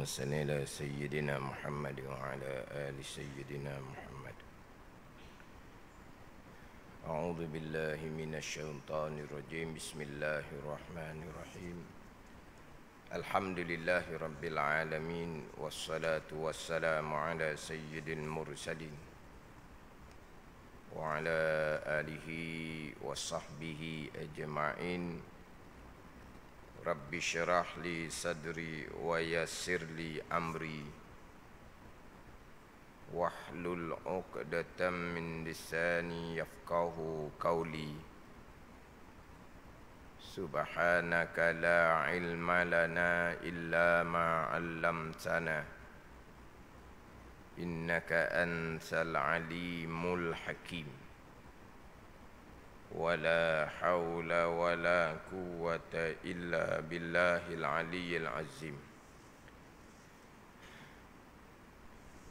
صل على سيدنا محمد وعلى آل سيدنا محمد. أعوذ بالله من الشيطان الرجيم. بسم الله الرحمن الرحيم. الحمد لله رب العالمين، والصلاة والسلام على سيد المرسلين وعلى آله وصحبه أجمعين. رب اشرح لي صدري ويسر لي أمري واحلل عقدة من لساني يفقه قولي. سبحانك لا علم لنا إلا ما علمتنا إنك أنت العليم الحكيم. ولا حول ولا قوة إلا بالله العلي العظيم.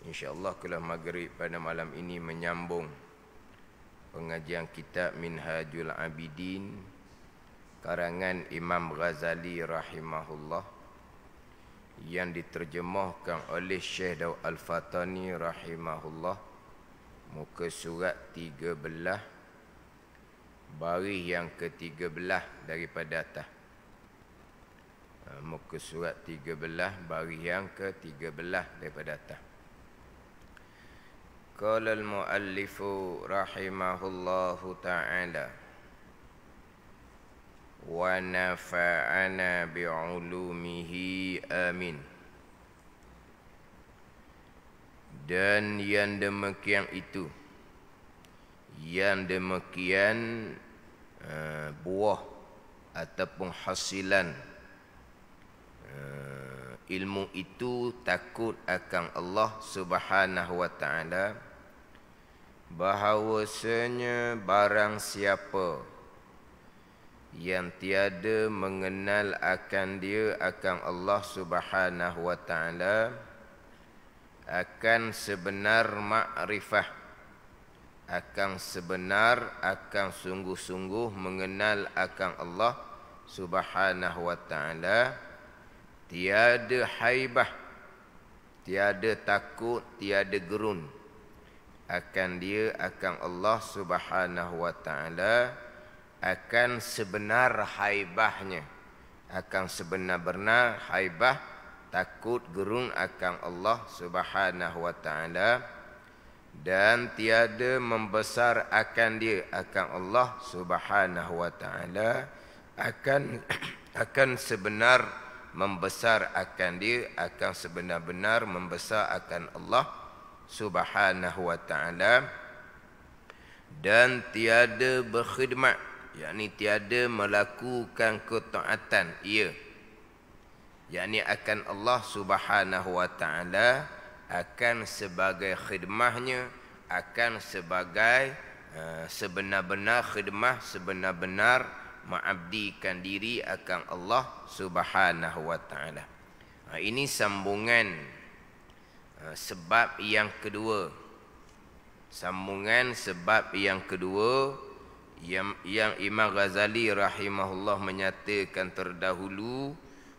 InsyaAllah kuliah maghrib pada malam ini menyambung pengajian kitab Minhajul Abidin karangan Imam Ghazali rahimahullah yang diterjemahkan oleh Syekh Daud Al-Fatani rahimahullah, muka surat 13, baris yang ke-13 daripada atas. Muka surat 13, baris yang ke-13 daripada atas. Qala al-muallifu rahimahullahu ta'ala wa nafa'ana bi'ulumihi amin. Dan yang demikian itu, yang demikian buah ataupun hasilan ilmu itu takut akan Allah Subhanahu wa ta'ala, bahawasanya barang siapa yang tiada mengenal akan dia akan Allah Subhanahu wa ta'ala, akan sebenar makrifah, akan sebenar, akan sungguh-sungguh mengenal akan Allah Subhanahu wa ta'ala, tiada haibah, tiada takut, tiada gerun akan dia akan Allah Subhanahu wa ta'ala, akan sebenar haibahnya, akan sebenar-benar haibah, takut gerun akan Allah Subhanahu wa ta'ala, dan tiada membesar akan dia akan Allah Subhanahu wa ta'ala, akan sebenar membesar akan dia, akan sebenar-benar membesar akan Allah Subhanahu wa ta'ala, dan tiada berkhidmat, yakni tiada melakukan ketaatan ia, yakni akan Allah Subhanahu wa ta'ala, akan sebagai khidmahnya, akan sebagai sebenar-benar khidmah, sebenar-benar mengabdikan diri akan Allah Subhanahu wa ta'ala. Ini sambungan sebab yang kedua. Sambungan sebab yang kedua yang Imam Ghazali rahimahullah menyatakan terdahulu,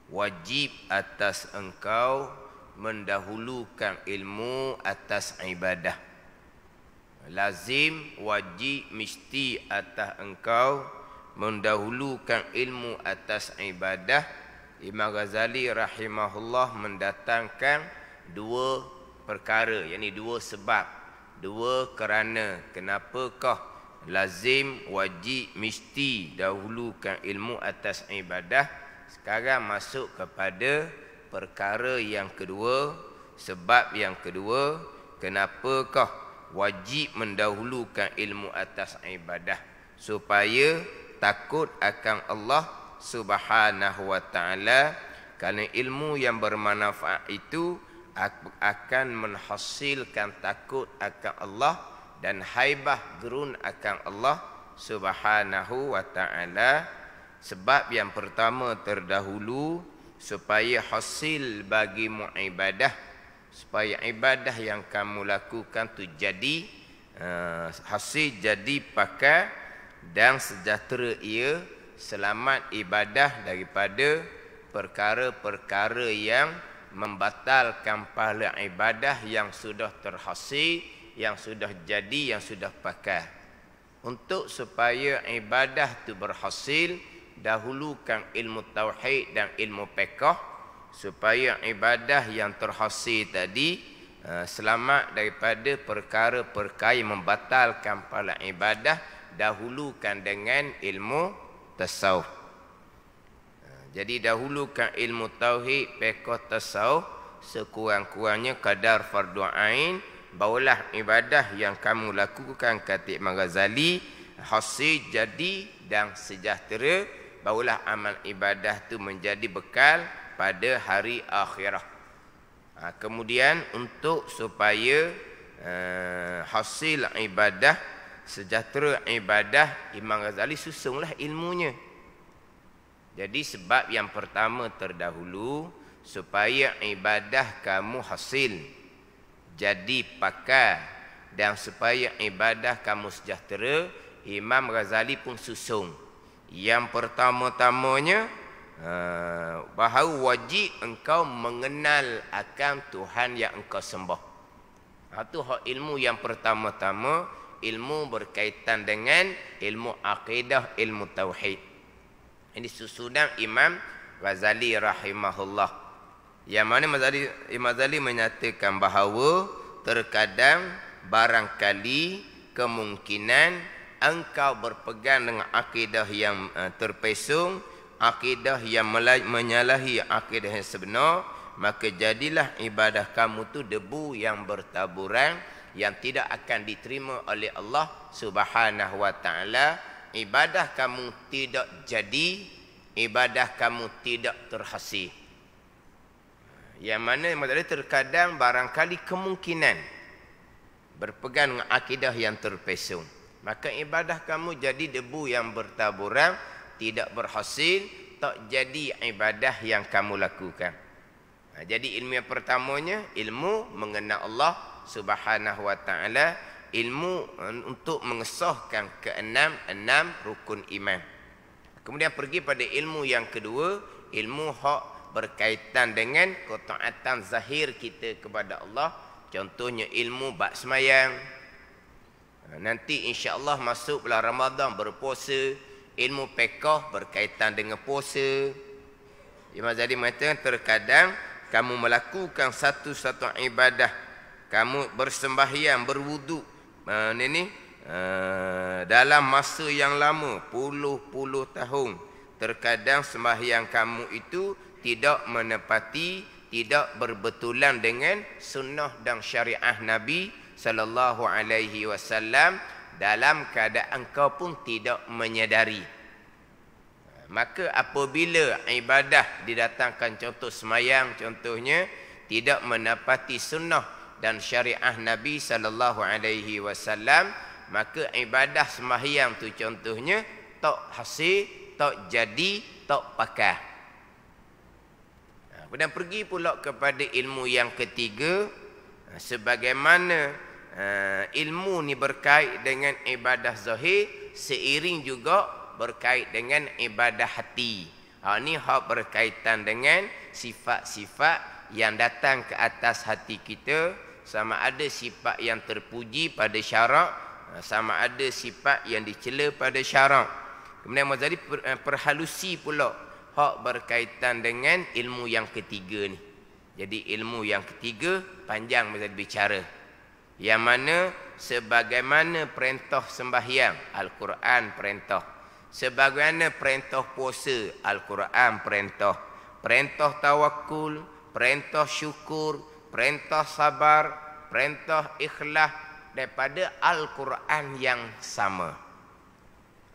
wajib atas engkau mendahulukan ilmu atas ibadah. Lazim, wajib, mesti atas engkau mendahulukan ilmu atas ibadah. Imam Ghazali rahimahullah mendatangkan dua perkara, yakni dua sebab, dua kerana kenapakah lazim, wajib, mesti dahulukan ilmu atas ibadah. Sekarang masuk kepada perkara yang kedua, sebab yang kedua, kenapakah wajib mendahulukan ilmu atas ibadah, supaya takut akan Allah Subhanahu wa ta'ala. Kerana ilmu yang bermanfaat itu akan menghasilkan takut akan Allah dan haibah gerun akan Allah Subhanahu wa ta'ala. Sebab yang pertama terdahulu, supaya hasil bagimu ibadah, supaya ibadah yang kamu lakukan tu jadi hasil, jadi pakai dan sejahtera ia, selamat ibadah daripada perkara-perkara yang membatalkan pahala ibadah yang sudah terhasil, yang sudah jadi, yang sudah pakai. Untuk supaya ibadah itu berhasil, dahulukan ilmu tauhid dan ilmu fiqh, supaya ibadah yang terhasil tadi selamat daripada perkara-perkara yang membatalkan pahala ibadah, dahulukan dengan ilmu tasawuf. Jadi dahulukan ilmu tauhid, fiqh, tasawuf, sekurang-kurangnya kadar fardu ain, barulah ibadah yang kamu lakukan, kata Imam Ghazali, hasil jadi dan sejahtera, barulah amal ibadah itu menjadi bekal pada hari akhirah. Kemudian untuk supaya hasil ibadah, sejahtera ibadah, Imam Ghazali susunlah ilmunya. Jadi sebab yang pertama terdahulu, supaya ibadah kamu hasil, jadi pakar, dan supaya ibadah kamu sejahtera, Imam Ghazali pun susung. Yang pertama-tamanya, bahawa wajib engkau mengenal akan Tuhan yang engkau sembah. Itu hak ilmu yang pertama-tama, ilmu berkaitan dengan ilmu akidah, ilmu tauhid. Ini susunan Imam Ghazali rahimahullah. Yang mana Imam Ghazali menyatakan bahawa terkadang barangkali kemungkinan engkau berpegang dengan akidah yang terpesong, akidah yang menyalahi akidah yang sebenar, maka jadilah ibadah kamu tu debu yang bertaburan, yang tidak akan diterima oleh Allah Subhanahu wa taala. Ibadah kamu tidak jadi, ibadah kamu tidak terhasil. Yang mana terkadang barangkali kemungkinan berpegang dengan akidah yang terpesong, maka ibadah kamu jadi debu yang bertaburan, tidak berhasil, tak jadi ibadah yang kamu lakukan. Jadi ilmu yang pertamanya, ilmu mengenal Allah Subhanahu wa taala, ilmu untuk mengesahkan enam rukun iman. Kemudian pergi pada ilmu yang kedua, ilmu hak berkaitan dengan ketaatan zahir kita kepada Allah. Contohnya ilmu bab sembahyang. Nanti insya-Allah masuk bulan Ramadan berpuasa, ilmu fiqh berkaitan dengan puasa. Imam Ghazali mengatakan terkadang kamu melakukan satu ibadah, kamu bersembahyang, berwuduk, dalam masa yang lama, puluh-puluh tahun. Terkadang sembahyang kamu itu tidak menepati, tidak berbetulan dengan sunnah dan syariah Nabi sallallahu alaihi wasallam, dalam keadaan kau pun tidak menyadari. Maka apabila ibadah didatangkan, contoh sembahyang contohnya, tidak menepati sunnah dan syariah Nabi sallallahu alaihi wasallam, maka ibadah sembahyang tu contohnya tak hasil, tak jadi, tak pakai. Kemudian pergi pula kepada ilmu yang ketiga, sebagaimana ilmu ni berkait dengan ibadah zahir, seiring juga berkait dengan ibadah hati. Ini hak berkaitan dengan sifat-sifat yang datang ke atas hati kita, sama ada sifat yang terpuji pada syarak, sama ada sifat yang dicela pada syarak. Kemudian Mazali perhalusi pula hak berkaitan dengan ilmu yang ketiga ni. Jadi ilmu yang ketiga panjang Mazali bicara, yang mana sebagaimana perintah sembahyang, Al-Quran perintah, sebagaimana perintah puasa, Al-Quran perintah, perintah tawakul, perintah syukur, perintah sabar, perintah ikhlas, daripada Al-Quran yang sama.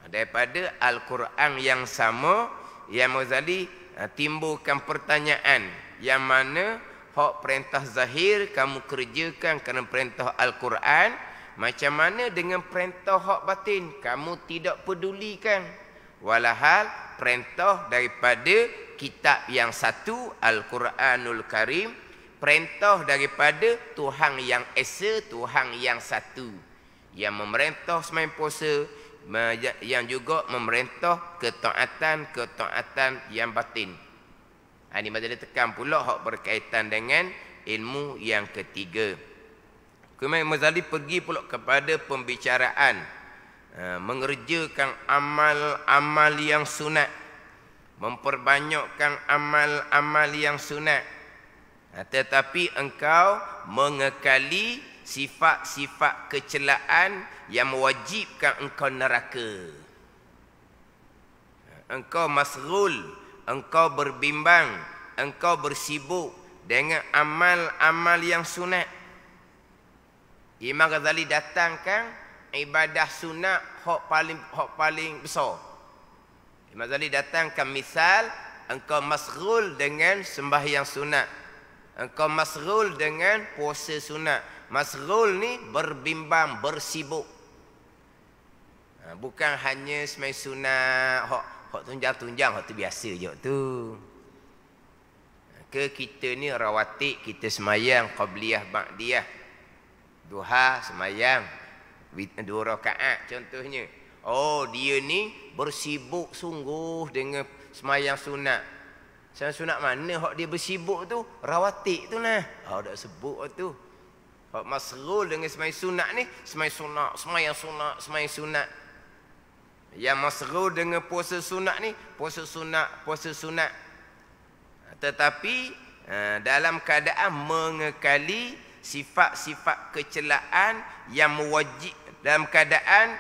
Daripada Al-Quran yang sama, yang Ghazali timbulkan pertanyaan, yang mana hak perintah zahir kamu kerjakan kerana perintah Al-Quran, macam mana dengan perintah hak batin kamu tidak pedulikan, walahal perintah daripada kitab yang satu, Al-Quranul Karim, perintah daripada Tuhan yang esa, Tuhan yang satu, yang memerintah sembahyang puasa, yang juga memerintah ketaatan yang batin. Ini Mazali tekan pula hak berkaitan dengan ilmu yang ketiga. Kemudian Mazali pergi pula kepada pembicaraan mengerjakan amal-amal yang sunat, memperbanyakkan amal-amal yang sunat, tetapi engkau mengekali sifat-sifat kecelaan yang mewajibkan engkau neraka. Engkau masghul, engkau berbimbang, engkau bersibuk dengan amal-amal yang sunat. Imam Ghazali datangkan ibadah sunat hak paling besar. Imam Ghazali datangkan misal, engkau masghul dengan sembahyang sunat, engkau masghul dengan puasa sunat. Masghul ni berbimbang, bersibuk. Bukan hanya sembahyang sunat hak tunjang-tunjang, hak tu biasa je tu. Ke kita ni rawatib, kita semayang qabliyah ba'diyah, duha semayang 2 rakaat contohnya. Oh, dia ni bersibuk sungguh dengan semayang sunat. Semayang sunat mana hak dia bersibuk tu? Rawatib tu nah. Dak sebut tu. Hak masghul dengan semayang sunat ni, semayang sunat. Yang masghul dengan puasa sunat ni, puasa sunat. Tetapi dalam keadaan mengekali sifat-sifat kecelaan yang mewajib, dalam keadaan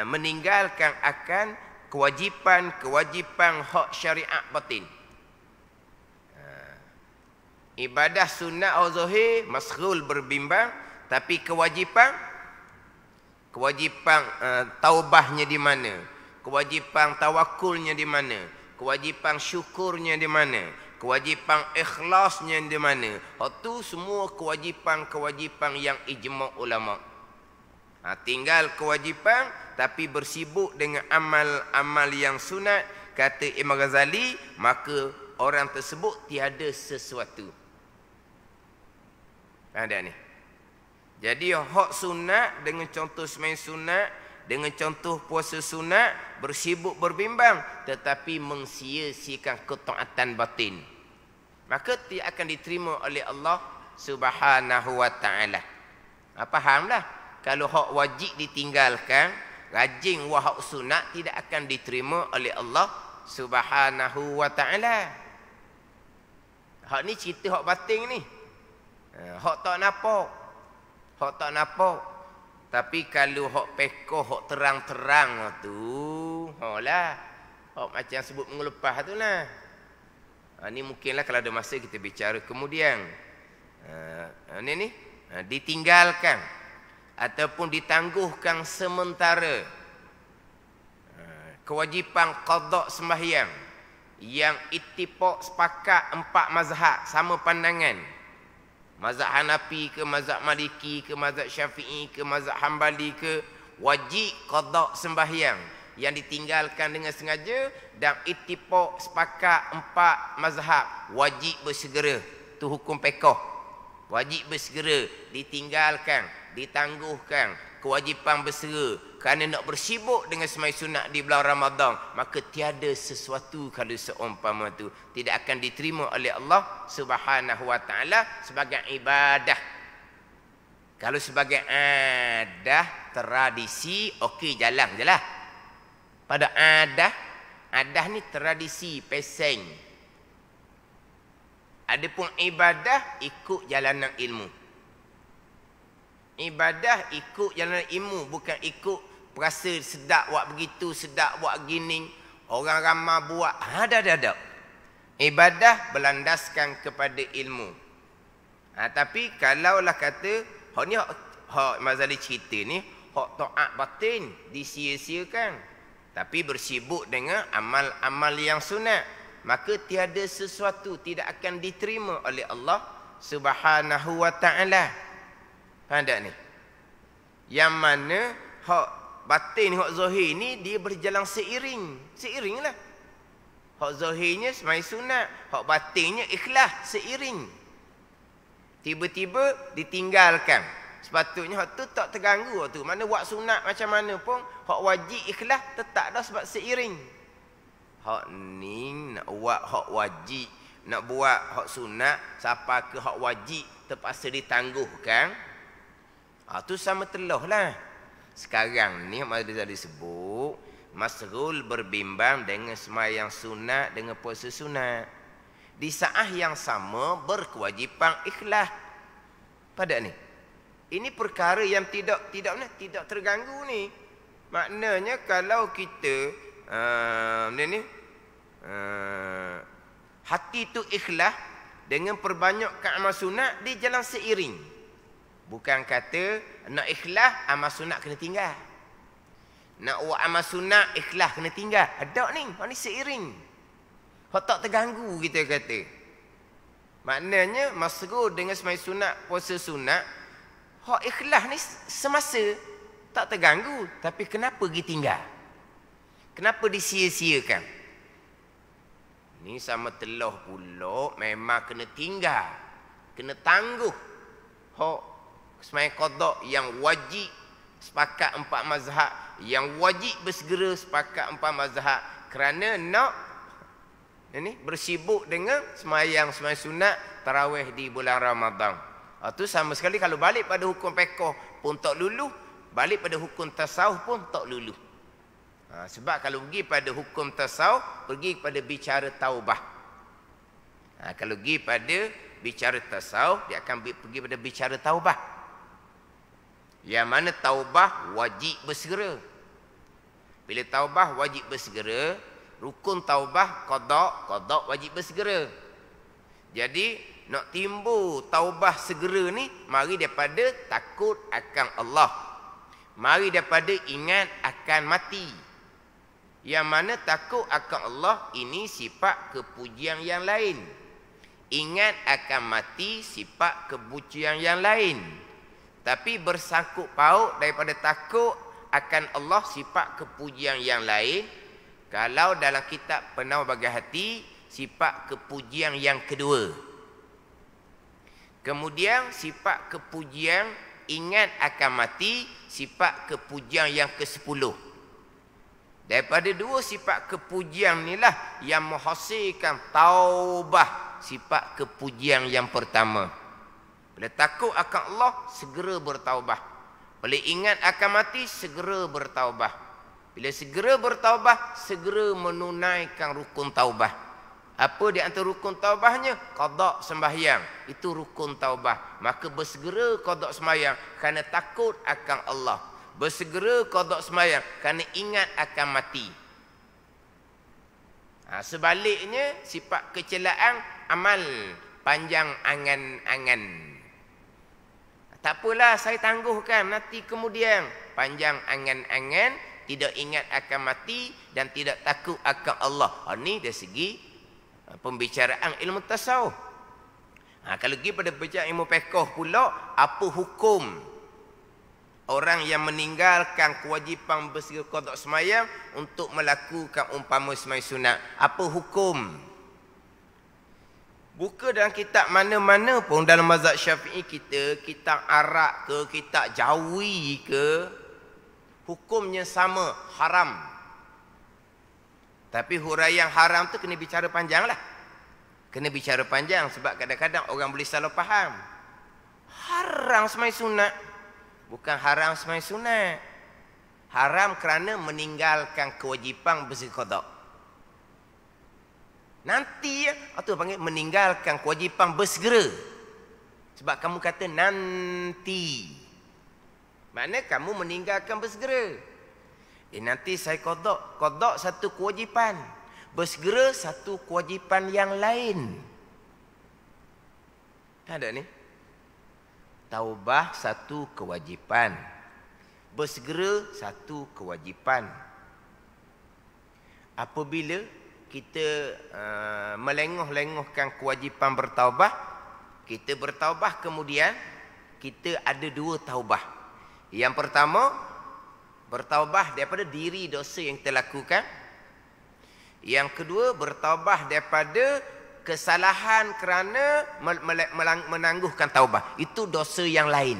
meninggalkan akan kewajipan hak syariat batin. Ibadah sunat atau zahir masghul berbimbang, tapi kewajipan taubahnya di mana? Kewajipan tawakulnya di mana? Kewajipan syukurnya di mana? Kewajipan ikhlasnya di mana? Itu semua kewajipan yang ijma' ulama. Tinggal kewajipan tapi bersibuk dengan amal-amal yang sunat, kata Imam Ghazali, maka orang tersebut tiada sesuatu. Ada ni. Jadi hak sunat dengan contoh sembahyang sunat, dengan contoh puasa sunat, bersibuk berbimbang tetapi mensia-siakan ketaatan batin, maka tidak akan diterima oleh Allah Subhanahu wa taala. Fahamlah? Kalau hak wajib ditinggalkan, rajin hak sunat, tidak akan diterima oleh Allah Subhanahu wa taala. Hak ni cerita hak batin ni. Hak tak nampak. Tapi kalau hak pekoh, hak terang-terang tu, lah. Hak macam sebut mengelepah tu lah. Ni mungkinlah kalau ada masa kita bicara kemudian. Ni ditinggalkan ataupun ditangguhkan sementara. Kewajipan qada sembahyang yang ittifaq sepakat 4 mazhab sama pandangan. Mazhab Hanafi ke, mazhab Maliki ke, mazhab Syafi'i ke, mazhab Hambali ke, wajib qada sembahyang yang ditinggalkan dengan sengaja dan ittifaq sepakat 4 mazhab wajib bersegera. Tu hukum pekoh. Wajib bersegera, ditinggalkan, ditangguhkan, kewajipan bersegera kerana nak bersibuk dengan sembahyang sunat di bulan Ramadan, maka tiada sesuatu kalau seumpama tu tidak akan diterima oleh Allah Subhanahu wa taala sebagai ibadah. Kalau sebagai adah, tradisi, okey, jalan je lah. Pada adah ni tradisi, peseng. Adapun ibadah ikut jalanan ilmu. Ibadah ikut jalanan ilmu, bukan ikut perasa sedap buat begitu, sedap buat gini, orang ramai buat. Ada. Ibadah berlandaskan kepada ilmu. Tapi kalaulah kata hak ni, hak Mazali cerita ni, hak taat batin disia-siakan, tapi bersibuk dengan amal-amal yang sunat, maka tiada sesuatu tidak akan diterima oleh Allah Subhanahu wa taala. Faham tak ni? Yang mana hak batin, hak zahir ni dia berjalan seiring lah. Hak zahirnya sembahyang sunat, hak batinnya ikhlas, seiring. Tiba-tiba ditinggalkan. Sepatutnya hak tu tak terganggu tu. Mana buat sunat macam mana pun, hak wajib ikhlas tetap dah sebab seiring. Hak ni nak buat hak wajib nak buat hak sunat, siapa ke hak wajib terpaksa ditangguhkan. Tu sama telah lah. Sekarang ni Ahmad Ghazali sebut masrul berbimbang dengan sembahyang sunat dengan puasa sunat. Di saat yang sama berkewajipan ikhlas pada ni. Ini perkara yang tidak terganggu ni. Maknanya kalau kita hati tu ikhlas dengan perbanyakkan amal sunat di jalan seiring. Bukan kata nak ikhlas amal sunat kena tinggal. Nak buat amal sunat ikhlas kena tinggal. Ada ni, ni seiring. Hak tak terganggu kita kata. Maknanya masrul dengan sembahyang sunat, puasa sunat, hak ikhlas ni semasa tak terganggu, tapi kenapa pergi tinggal? Kenapa disia-siakan? Ni sama telah pula memang kena tinggal. Kena tangguh. Hak sembahyang qada yang wajib sepakat 4 mazhab, yang wajib bersegera sepakat 4 mazhab kerana nak bersibuk dengan sembahyang sunat tarawih di bulan Ramadan. Tu sama sekali kalau balik pada hukum fiqh pun tak luluh, balik pada hukum tasawuf pun tak luluh. Sebab kalau pergi pada hukum tasawuf, pergi kepada bicara taubah. Kalau pergi pada bicara tasawuf, dia akan pergi pada bicara taubah. Yang mana taubah wajib bersegera. Bila taubah wajib bersegera, rukun taubah qada wajib bersegera. Jadi nak timbul taubah segera ni mari daripada takut akan Allah. Mari daripada ingat akan mati. Yang mana takut akan Allah ini sifat kepujian yang lain. Ingat akan mati sifat kepujian yang lain. Tapi bersangkut paut daripada takut akan Allah sifat kepujian yang lain. Kalau dalam kitab Penawar Bagi Hati, sifat kepujian yang kedua. Kemudian sifat kepujian ingat akan mati, sifat kepujian yang ke-10. Daripada dua sifat kepujian inilah yang menghasilkan taubah, sifat kepujian yang pertama. Bila takut akan Allah, segera bertaubah. Bila ingat akan mati, segera bertaubah. Bila segera bertaubah, segera menunaikan rukun taubah. Apa di antara rukun taubahnya? Qada sembahyang. Itu rukun taubah. Maka bersegera qada sembahyang kerana takut akan Allah. Bersegera qada sembahyang kerana ingat akan mati. Sebaliknya, sifat kecelaan amal panjang angan-angan. Tak apalah, saya tangguhkan nanti kemudian. Panjang angan-angan, tidak ingat akan mati dan tidak takut akan Allah. Ini dari segi pembicaraan ilmu tasawuf. Kalau pergi pada bicara ilmu fiqh pula, apa hukum orang yang meninggalkan kewajipan bersegera qada sembahyang untuk melakukan umpama sembahyang sunat? Apa hukum? Buka dalam kitab mana-mana pun dalam mazhab Syafi'i kita, kitab Arab ke, kitab Jawi ke, hukumnya sama, haram. Tapi huraian haram tu kena bicara panjang lah. Kena bicara panjang sebab kadang-kadang orang boleh salah faham. Haram sembahyang sunat. Bukan haram sembahyang sunat. Haram kerana meninggalkan kewajipan bersegera qada. Nanti atau panggil meninggalkan kewajipan bersegera. Sebab kamu kata nanti. Maknanya kamu meninggalkan bersegera. Nanti saya qada. Qada satu kewajipan. Bersegera satu kewajipan yang lain. Ada ni? Taubah satu kewajipan. Bersegera satu kewajipan. Apabila kita melengah-lengahkan kewajipan bertaubah, kita bertaubah kemudian kita ada dua taubah. Yang pertama, bertaubah daripada diri dosa yang kita lakukan. Yang kedua, bertaubah daripada kesalahan kerana menangguhkan taubah. Itu dosa yang lain.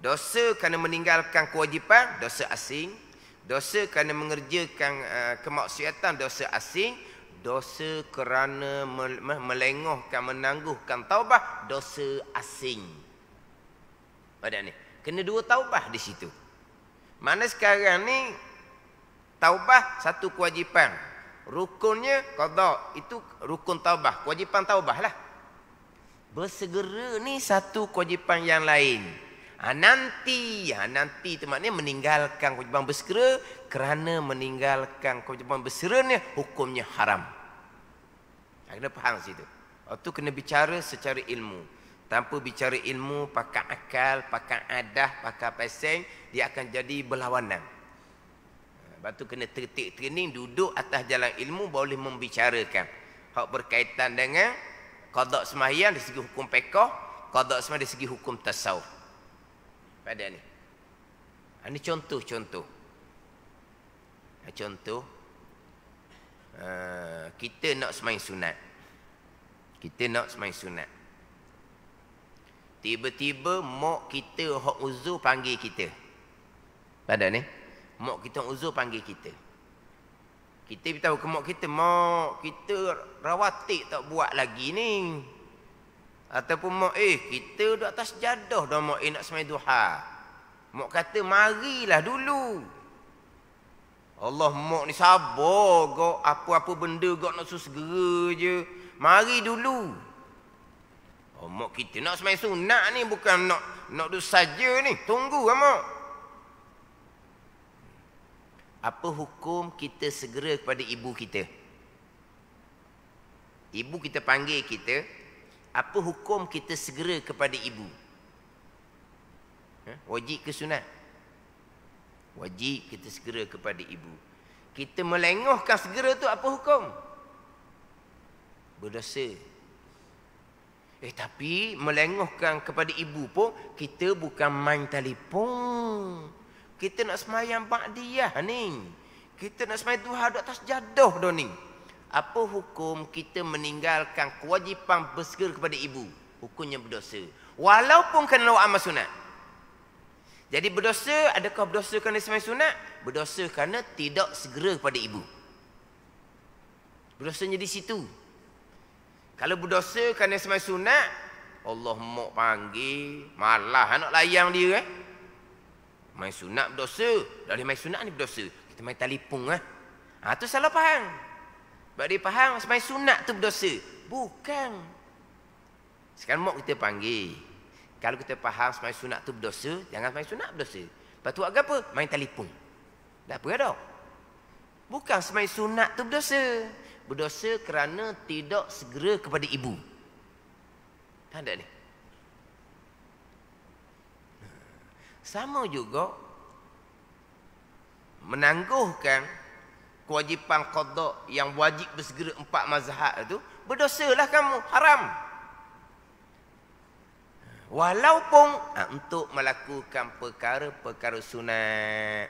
Dosa kerana meninggalkan kewajipan, dosa asing. Dosa kerana mengerjakan kemaksiatan, dosa asing. dosa kerana melengahkan, menangguhkan taubah, dosa asing. Pada ni, kena dua taubah di situ. Mana sekarang ni taubah satu kewajipan. Rukunnya qada, itu rukun taubah, kewajipan taubah lah. Bersegera ni satu kewajipan yang lain. Nanti itu maknanya meninggalkan kewajipan bersegera, kerana meninggalkan kewajipan bersegera ni hukumnya haram. Kena faham situ. Waktu kena bicara secara ilmu. Tanpa bicara ilmu, pakai akal, pakai adah, pakai peseng, dia akan jadi berlawanan. Lepas tu kena tertik training, duduk atas jalan ilmu, boleh membicarakan hak berkaitan dengan qada sembahyang dari segi hukum fiqh, qada sembahyang dari segi hukum tasawuf. Pada ni. Ini contoh-contoh. Contoh, kita nak sembahyang sunat. Kita nak sembahyang sunat. Tiba-tiba mak kita hak uzur panggil kita. Pada ni, mak kita hak uzur panggil kita. Kita beritahu ke mak kita rawatik tak buat lagi ni. Ataupun mak, kita duduk atas jadah dah mak nak sembahyang duha. Mak kata, marilah dulu. Allah, mak ni sabar kau, apa-apa benda kau nak segera je. Mari dulu. Oh, mak kita nak sembahyang sunat ni, bukan nak duduk saja ni. Tunggu lah mak. Apa hukum kita segera kepada ibu kita? Ibu kita panggil kita. Apa hukum kita segera kepada ibu? Wajib ke sunat? Wajib kita segera kepada ibu. Kita melengahkan segera tu apa hukum? Berdosa. Tapi melengahkan kepada ibu pun, kita bukan main telefon. Kita nak sembahyang ba'diyah ni. Kita nak sembahyang duha di atas jadah dah ni. Apa hukum kita meninggalkan kewajipan bersegera kepada ibu? Hukumnya berdosa. Walaupun kena lawak amal sunat. Jadi berdosa, adakah berdosa kerana sembahyang sunat? Berdosa kerana tidak segera kepada ibu. Berdosanya di situ. Kalau berdosa kerana sembahyang sunat, Allah mak panggil, malah nak layang dia. Main sunat berdosa. Dari main sunat ni berdosa. Kita main telefon. Tu salah faham. Sebab dia faham sembahyang sunat tu berdosa. Bukan. Sekarang mak kita panggil. Kalau kita faham sembahyang sunat tu berdosa, jangan sembahyang sunat berdosa. Lepas tu agak apa? Main telefon. Tak apa dah. Bukan sembahyang sunat tu berdosa. Berdosa kerana tidak segera kepada ibu. Tak ada ni. Sama juga menangguhkan kewajipan qada yang wajib bersegera 4 mazhab itu, berdosalah kamu, haram. Walaupun untuk melakukan perkara-perkara sunat.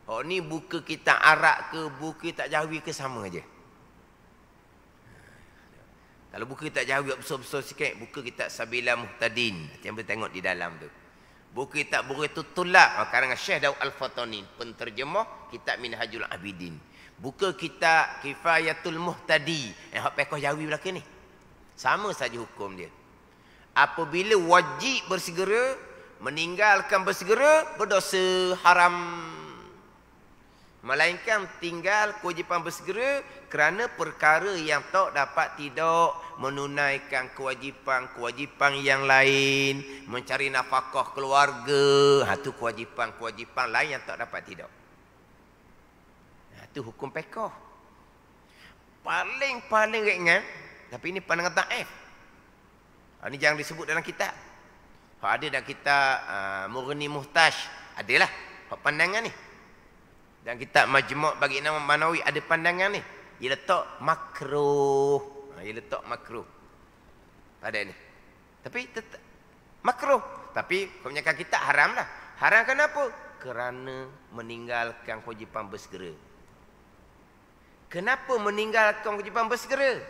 Oh ni buku kitab Arab ke buku kitab Jawi ke sama aja. Kalau buku kitab Jawi besar-besar sikit, buku kitab Sabilal Muhtadin, yang boleh tengok di dalam tu. Buku kitab Bughatul Tulab karangan Syekh Daud Al-Fatani, penterjemah kitab Minhajul Abidin. Buku kitab Kifayatul Muhtadi yang hak fiqh Jawi belaka ni. Sama saja hukum dia. Apabila wajib bersegera, meninggalkan bersegera, berdosa, haram. Melainkan tinggal kewajipan bersegera kerana perkara yang tak dapat tidak menunaikan kewajipan-kewajipan yang lain, mencari nafkah keluarga, itu kewajipan-kewajipan lain yang tak dapat tidak. Itu hukum fiqh. Paling ringan, tapi ini pandangan dhaif. Ini jangan disebut dalam kitab. Ada dalam kitab Mughni Muhtaj, adalah pandangan ni. Dan kitab Majmu' bagi Imam Manawi ada pandangan ni. Dia letak makruh. Dia letak makruh. Pada ni. Tapi tetap makruh. Tapi kebanyakan kita haram lah. Haram kenapa? Kerana meninggalkan kewajipan bersegera. Kenapa meninggalkan kewajipan bersegera?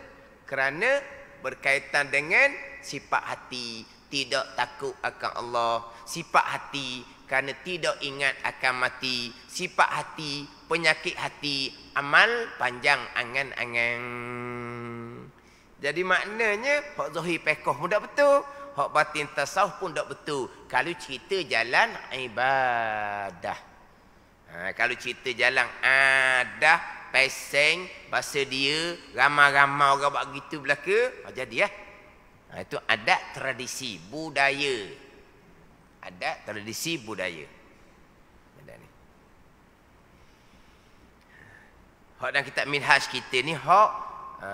Kerana berkaitan dengan sifat hati, tidak takut akan Allah, sifat hati kerana tidak ingat akan mati, sifat hati penyakit hati, amal panjang angan-angan. Jadi maknanya hak zahir pekoh pun tak betul, hak batin tasawuf pun tak betul. Kalau cerita jalan ibadah. Kalau cerita jalan adah, peseng, bahasa dia, ramai-ramai orang buat gitu belaka, jadi ya. Itu adat tradisi budaya. Adat tradisi budaya. Adat ni. Hak dalam kitab Minhaj kita ni hak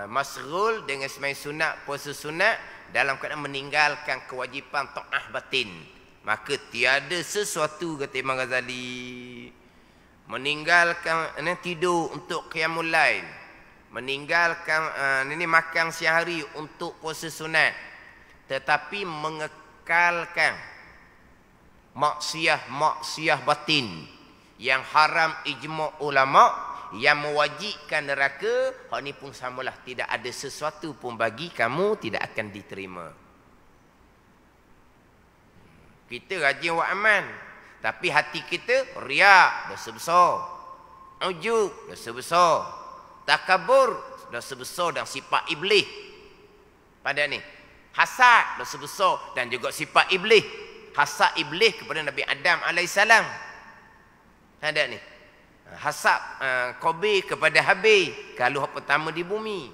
masrul dengan sembahyang sunat, puasa sunat dalam keadaan meninggalkan kewajipan taat batin. Maka tiada sesuatu kata Imam Ghazali meninggalkan tidur untuk qiyamul lail, meninggalkan makan siang hari untuk puasa sunat, tetapi mengekalkan maksiat batin yang haram ijma' ulama yang mewajibkan neraka, hak ni pun samalah, tidak ada sesuatu pun bagi kamu tidak akan diterima. Kita rajin buat amal, tapi hati kita riak, dosa besar. Ujub, dosa besar. Takabur, dosa besar dan sifat iblis. Pada ni, hasad, dosa besar dan juga sifat iblis. Hasad iblis kepada Nabi Adam AS. Ada ni. Hasad Qabil kepada Habil kalau hak pertama di bumi.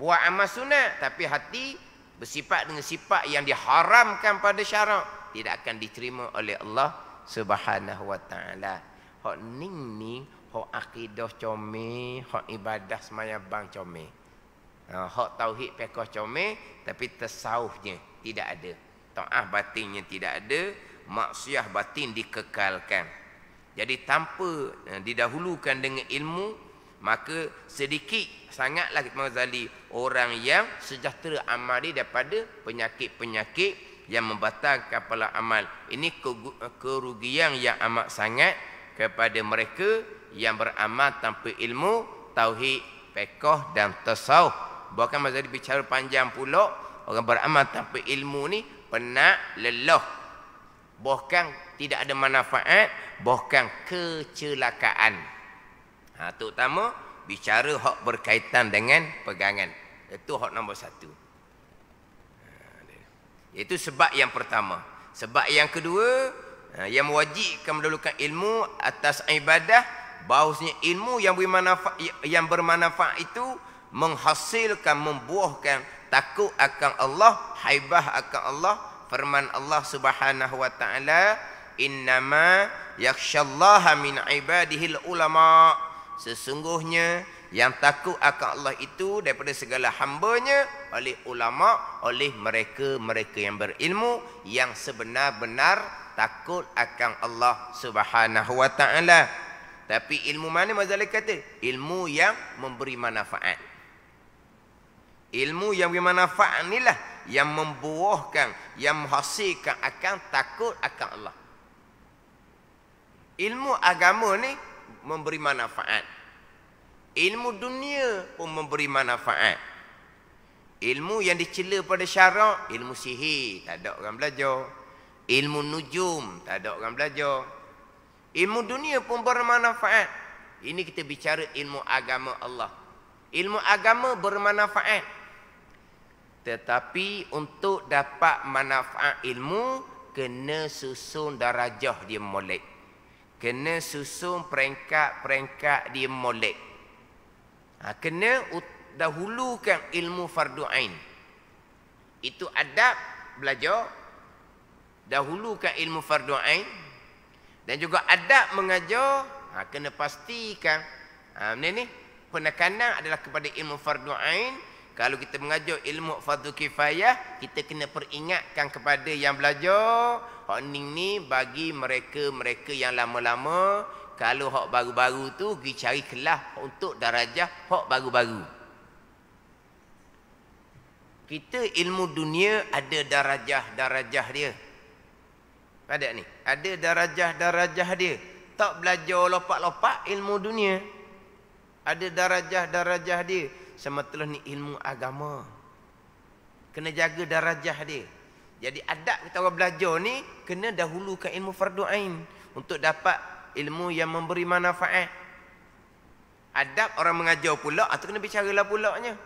Buat amal sunat tapi hati bersifat dengan sifat yang diharamkan pada syarak, tidak akan diterima oleh Allah Subhanahu wa taala. Hak ni hak akidah comel, hak ibadah sembahyang bang comel. Hak tauhid fiqh comel tapi tasawufnya tidak ada. Taat batinnya tidak ada, maksiat batin dikekalkan. Jadi tanpa didahulukan dengan ilmu, maka sedikit sangatlah Imam Ghazali orang yang sejahtera amal dia daripada penyakit-penyakit yang membatalkan kepala amal. Ini kerugian yang amat sangat kepada mereka yang beramal tanpa ilmu tauhid, fiqh dan tasawuf. Bahkan Imam Ghazali bicara panjang pula, orang beramal tanpa ilmu ni penat, lelah, bahkan tidak ada manfaat, bahkan kecelakaan. Terutama bicara hak berkaitan dengan pegangan. Itu hak nombor 1. Itu sebab yang pertama. Sebab yang kedua, yang mewajibkan mendahulukan ilmu atas ibadah, bahawasanya ilmu yang bermanfaat itu menghasilkan, membuahkan takut akan Allah, haibah akan Allah. Firman Allah Subhanahu wa taala, innama yakhsyallaha min ibadihil ulama. Sesungguhnya yang takut akan Allah itu daripada segala hambanya oleh ulama, oleh mereka-mereka yang berilmu, yang sebenar-benar takut akan Allah Subhanahu wa taala. Tapi ilmu mana Mazali kata? Ilmu yang memberi manfaat. Ilmu yang memberi manfaat inilah yang membuahkan, yang menghasilkan akan takut akan Allah. Ilmu agama ni memberi manfaat. Ilmu dunia pun memberi manfaat. Ilmu yang dicela pada syarak, ilmu sihir, tak ada orang belajar. Ilmu nujum, tak ada orang belajar. Ilmu dunia pun bermanfaat. Ini kita bicara ilmu agama Allah. Ilmu agama bermanfaat. Tetapi untuk dapat manfaat ilmu, kena susun darajah dia molek. Kena susun peringkat-peringkat dia molek. Kena dahulukan ilmu fardu ain. Itu adab belajar. Dahulukan ilmu fardu ain. Dan juga adab mengajar. Kena pastikan. Ini penekanan adalah kepada ilmu fardu ain. Kalau kita mengajar ilmu fardu kifayah, kita kena peringatkan kepada yang belajar, hak ni bagi mereka-mereka yang lama-lama. Kalau hak baru-baru tu pergi cari kelas untuk darajah hak baru-baru. Kita ilmu dunia ada darajah-darajah dia. Ada ni, ada darajah-darajah dia. Tak belajar lopak-lopak ilmu dunia. Ada darajah-darajah dia. Semetelah ni ilmu agama. Kena jaga darajah dia. Jadi adab kita orang belajar ni kena dahulukan ilmu fardu ain untuk dapat ilmu yang memberi manfaat. Adab orang mengajar pula, tu kena bicaralah pulaknya.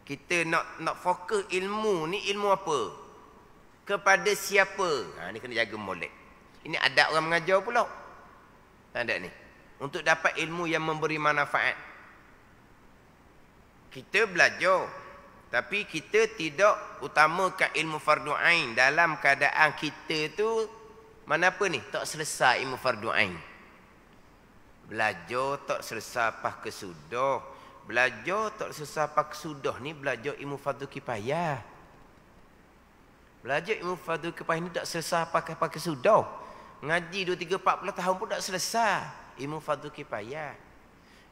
Kita nak fokus ilmu ni, ilmu apa? Kepada siapa? Ni kena jaga molek. Ini adab orang mengajar pula. Adab ni. Untuk dapat ilmu yang memberi manfaat. Kita belajar, tapi kita tidak utamakan ilmu fardu ain dalam keadaan kita tu mana apa ni? Tak selesai ilmu fardu ain. Belajar tak selesai pas kesudah. Belajar tak selesai pas kesudah ni belajar ilmu fardu kifayah. Belajar ilmu fardu kifayah ni tak selesai pas kesudah. Ngaji 2, 3, 40 tahun pun tak selesai ilmu fardu kifayah.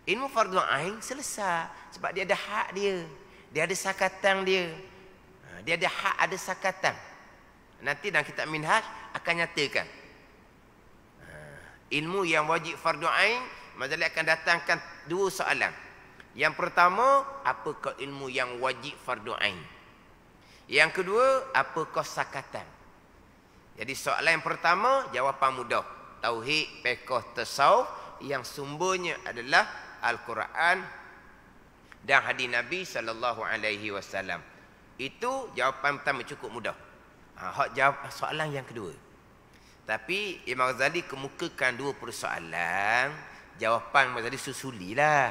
Ilmu fardu ain selesai sebab dia ada hak dia. Dia ada sakatan dia. Dia ada hak, ada sakatan. Nanti dalam kitab Minhaj akan nyatakan. Ilmu yang wajib fardu ain, Mazali akan datangkan 2 soalan. Yang pertama, apakah ilmu yang wajib fardu ain? Yang kedua, apakah sakatan? Jadi soalan yang pertama, jawapan mudah. Tauhid, fiqh, tasawuf yang sumbernya adalah Al-Quran dan hadis Nabi SAW. Itu jawapan pertama cukup mudah. Hak jawab soalan yang kedua. Tapi Imam Ghazali kemukakan 2 persoalan, jawapan Imam Ghazali susulilah.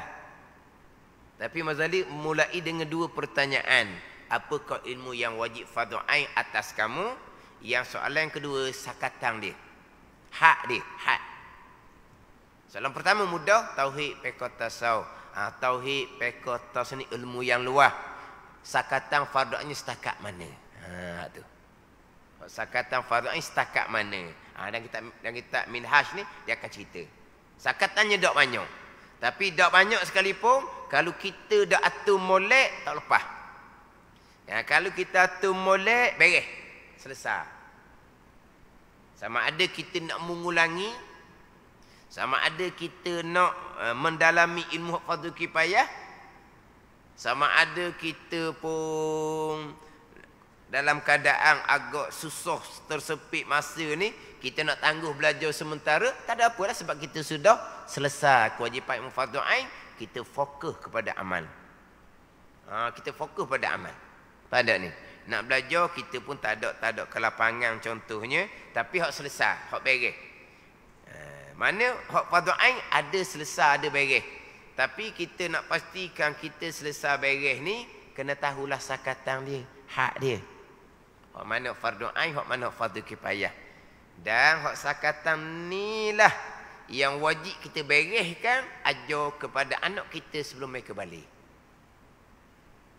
Tapi Imam Ghazali mulai dengan 2 pertanyaan. Apakah ilmu yang wajib fardu ain atas kamu? Yang soalan yang kedua, sakatan dia. Hak dia, hak. Soalan pertama mudah, tauhid, fiqh, tasawuf. Tauhid, fiqh, tasawuf ni ilmu yang luas. Sakatan fardu ainnya setakat mana? Tu. Sakatan fardu ain setakat mana? Dan kita Minhaj ni dia akan cerita. Sakatannya tak banyak. Tapi tak banyak sekalipun kalau kita dak atur molek tak lepas. Kalau kita atur molek beres. Selesai. Sama ada kita nak mengulangi, sama ada kita nak mendalami ilmu fardu kifayah, sama ada kita pun dalam keadaan agak susah tersepit masa ni, kita nak tangguh belajar sementara, tak ada apalah sebab kita sudah selesai kewajipan ilmu fardu ain, kita fokus kepada amal. Kita fokus pada amal. Tak ada ni. Nak belajar kita pun tak ada kelapangan contohnya, tapi hak selesai, hak beres. Mana hak fardu ain ada selesai, ada beres. Tapi kita nak pastikan kita selesai beres ni, kena tahulah sakatan dia, hak dia. Hak mana fardu ain, hak mana fardu kifayah. Dan hak sakatan ni lah yang wajib kita bereskan, ajar kepada anak kita sebelum mereka balik.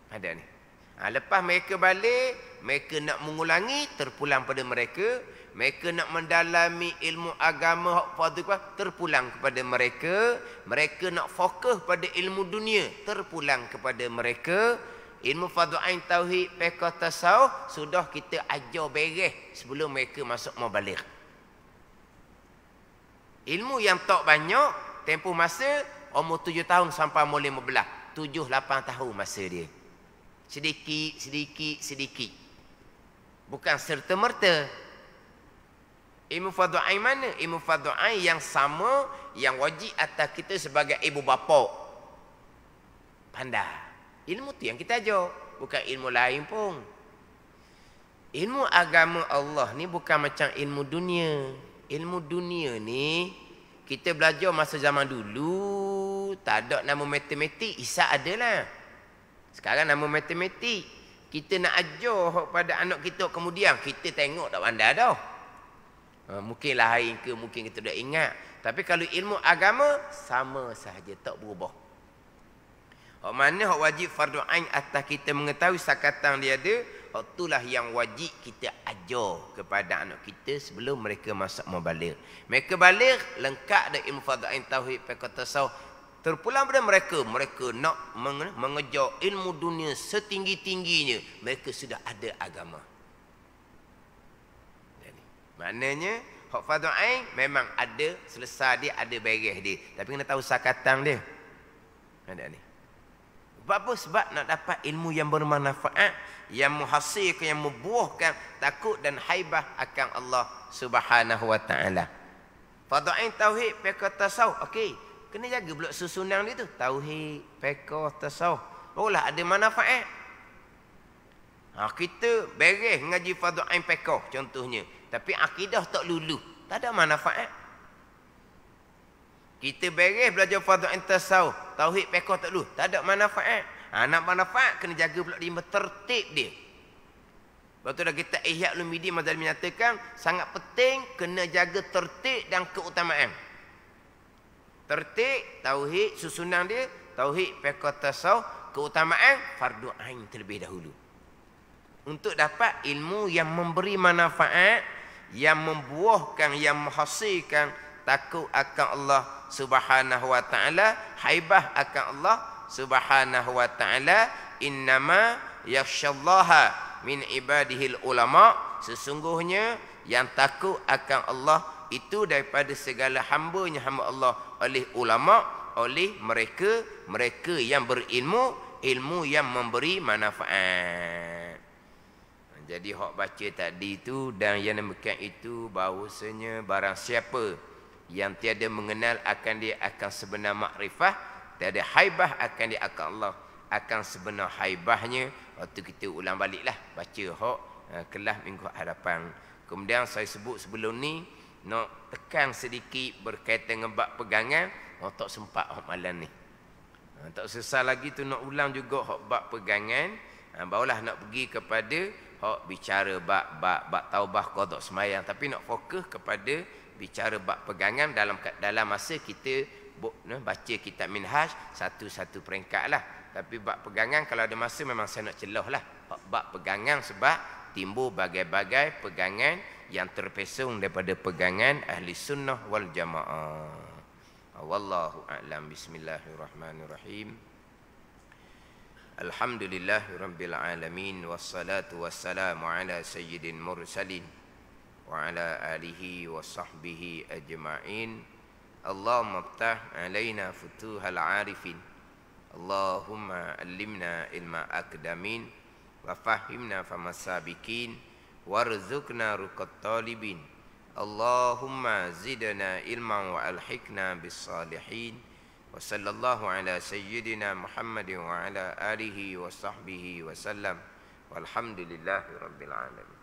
Ada ni. Lepas mereka balik, mereka nak mengulangi, terpulang pada mereka. Mereka nak mendalami ilmu agama hak fardu kifayah, terpulang kepada mereka. Mereka nak fokus pada ilmu dunia, terpulang kepada mereka. Ilmu fardu ain, tauhid, fiqh, tasawuf sudah kita ajar beres sebelum mereka masuk mau balik. Ilmu yang tak banyak, tempoh masa umur 7 tahun sampai umur 15, 7-8 tahun masa dia. Sedikit. Bukan serta-merta. Ilmu fardu ain mana? Ilmu fardu ain yang sama, yang wajib atas kita sebagai ibu bapa. Pandai. Ilmu tu yang kita ajar, bukan ilmu lain pun. Ilmu agama Allah ni bukan macam ilmu dunia. Ilmu dunia ni kita belajar masa zaman dulu, tak ada nama matematik, hisab adalah. Sekarang nama matematik. Kita nak ajar pada anak kita kemudian, kita tengok tak pandai dah. Mungkin lain ke, mungkin kita tak ingat. Tapi kalau ilmu agama sama sahaja, tak berubah. Hak mana hak wajib fardu ain atas kita mengetahui sakatan dia ada, hak itulah yang wajib kita ajar kepada anak kita sebelum mereka masuk mau balik. Mereka balik lengkap dah ilmu fardu ain, tauhid, fiqh, tasawuf, terpulang pada mereka. Mereka nak mengejar ilmu dunia setinggi-tingginya, mereka sudah ada agama. Jadi, maknanya hak fardu ain memang ada selesai dia, ada beres dia, tapi kena tahu sakatan dia. Ada ni. Sebab apa? Sebab nak dapat ilmu yang bermanfaat, yang menghasilkan, yang membuahkan takut dan haibah akan Allah Subhanahu wa taala. Fardu ain tauhid, fiqh, tasawuf. Okey, kena jaga pula susunan dia tu. Tauhid, fiqh, tasawuf. Barulah ada manfaat. Kita beres ngaji fardu ain fiqh contohnya, tapi akidah tak lulu, tak ada manfaat. Kita beres belajar fardu ain tasawuf, tauhid, fiqh tak lulu, tak ada manfaat. Nak manfaat kena jaga pula lima tertib dia. Lepas tu dah kita Ihya Ulumuddin Mazhab menyatakan sangat penting kena jaga tertib dan keutamaan. Tertib, tauhid, susunan dia, tauhid, fiqh, tasawuf, keutamaan fardu ain terlebih dahulu. Untuk dapat ilmu yang memberi manfaat, yang membuahkan, yang menghasilkan takut akan Allah Subhanahu wa taala, haibah akan Allah Subhanahu wa taala. Innama yakhsyallaha min ibadihil ulama, sesungguhnya yang takut akan Allah itu daripada segala hamba-Nya hamba Allah oleh ulama, oleh mereka yang berilmu, ilmu yang memberi manfaat. Jadi hak baca tadi itu dan yang demikian itu bahawasanya barang siapa yang tiada mengenal akan dia akan sebenar makrifah, tiada haibah akan dia akan Allah, akan sebenar haibahnya. Waktu kita ulang baliklah baca hak kelas minggu hadapan. Kemudian saya sebut sebelum ni nak tekan sedikit berkaitan dengan bab pegangan. Tak sempat hak malam ni. Tak selesai lagi tu nak ulang juga hak bab pegangan. Barulah nak pergi kepada hak bicara bab taubah qada sembahyang, tapi nak fokus kepada bicara bab pegangan dalam masa kita baca kitab Minhaj satu-satu peringkat lah. Tapi bab pegangan kalau ada masa memang saya nak celah lah bab pegangan, sebab timbul bagai-bagai pegangan yang terpesong daripada pegangan ahli sunnah wal jamaah. Wallahu a'lam. Bismillahirrahmanirrahim. Alhamdulillahirabbil alamin, wassalatu wassalamu ala sayyidil mursalin wa ala alihi wa sahbihi ajma'in. Allahumma iftah alaina futuhal arifin, Allahumma allimna ilma akdamin, wa fahimna famasabikin, warzuqna ruqat talibin. Allahumma zidna ilman wa alhiqna bis salihin. Wa sallallahu ala sayyidina Muhammadin wa ala alihi wa sahbihi wa sallam. Walhamdulillahi rabbil alamin.